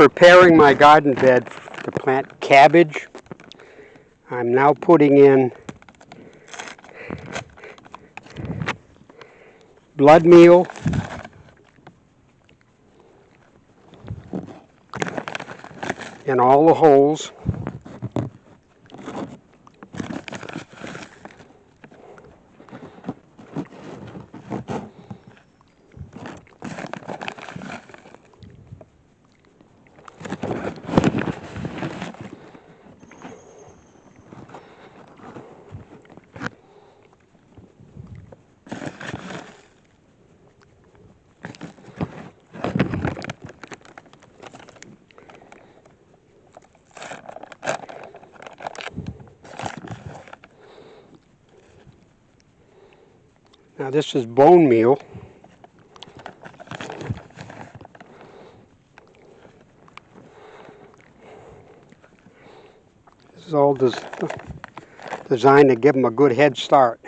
preparing my garden bed to plant cabbage. I'm now putting in blood meal, in all the holes. Now this is bone meal. This is all designed to give them a good head start.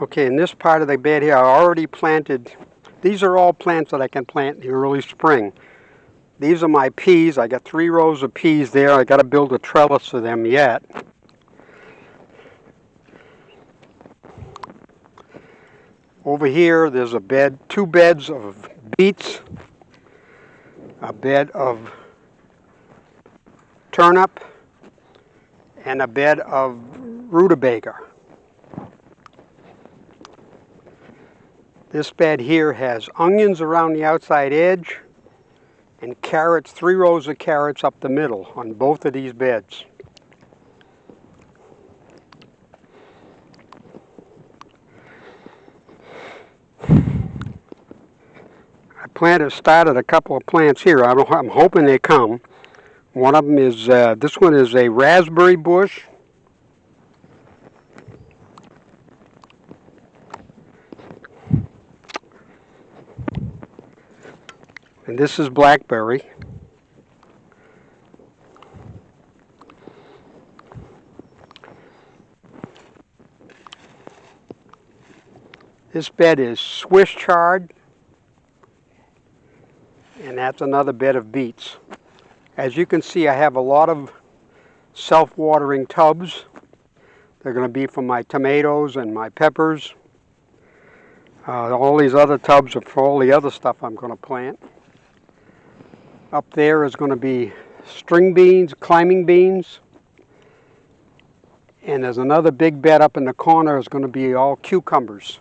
Okay, in this part of the bed here, I already planted, these are all plants that I can plant in the early spring. These are my peas. I got 3 rows of peas there. I got to build a trellis for them yet. Over here, there's a bed, 2 beds of beets, a bed of turnip, and a bed of rutabaga. This bed here has onions around the outside edge and carrots, 3 rows of carrots up the middle on both of these beds. Started a couple of plants here. I'm hoping they come. One of them is, this one is a raspberry bush. And this is blackberry. This bed is Swiss chard. And that's another bed of beets. As you can see, I have a lot of self-watering tubs. They're going to be for my tomatoes and my peppers. All these other tubs are for all the other stuff I'm going to plant. Up there is going to be string beans, climbing beans. And there's another big bed up in the corner is going to be all cucumbers.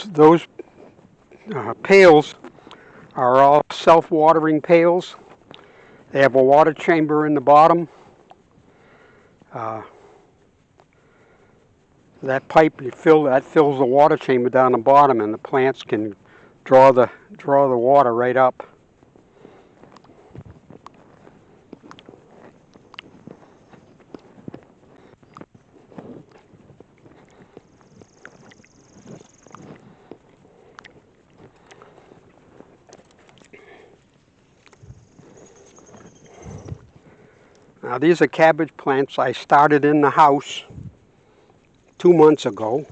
Those pails are all self-watering pails. They have a water chamber in the bottom. That pipe that fills the water chamber down the bottom, and the plants can draw the water right up. Now these are cabbage plants I started in the house 2 months ago.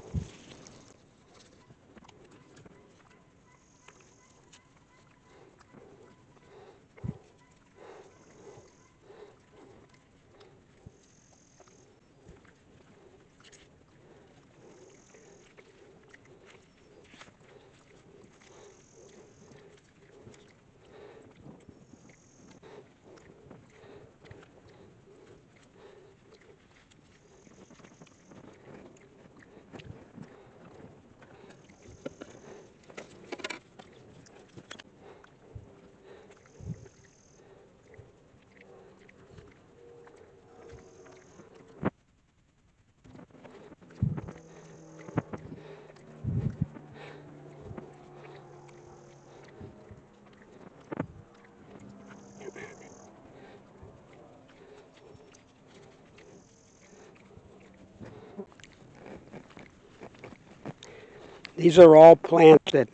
These are all plants that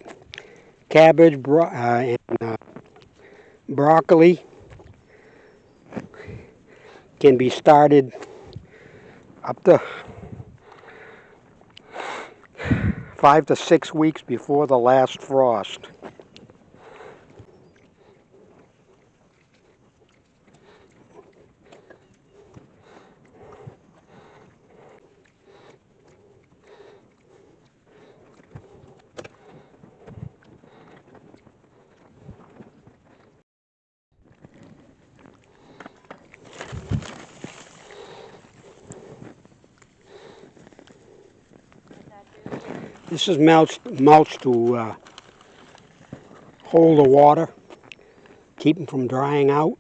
cabbage and broccoli can be started up to 5 to 6 weeks before the last frost. This is mulch to hold the water, keep them from drying out.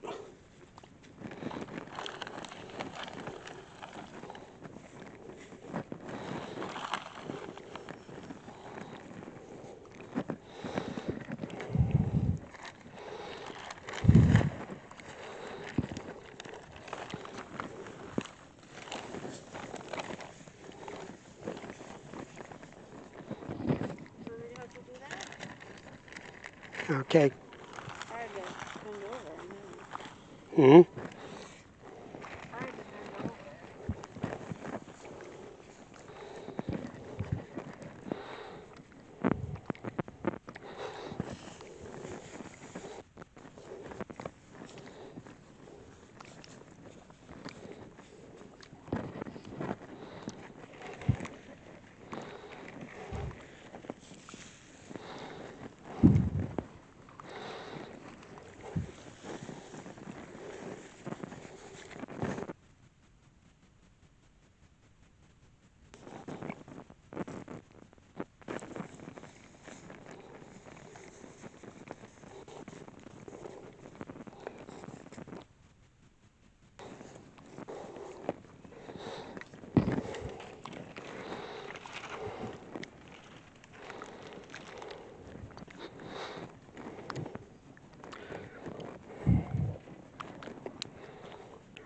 Okay. Hmm.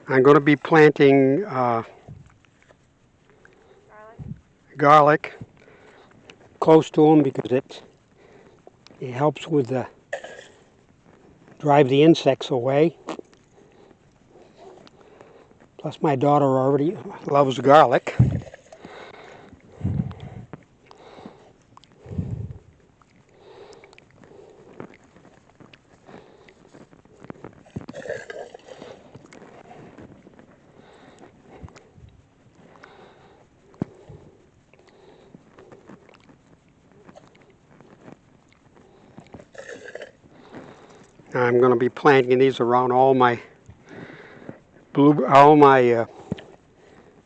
I'm going to be planting garlic close to them because it helps with drive the insects away. Plus my daughter already loves garlic. I'm going to be planting these around all my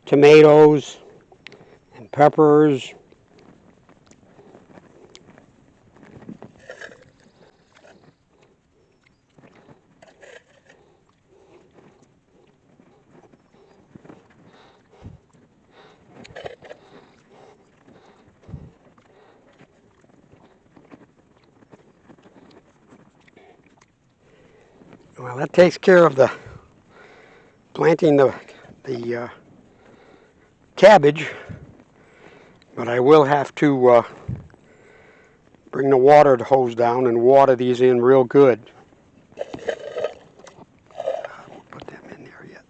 tomatoes and peppers. Well, that takes care of the planting the cabbage, but I will have to bring the water hose down and water these in real good. I won't put them in there yet.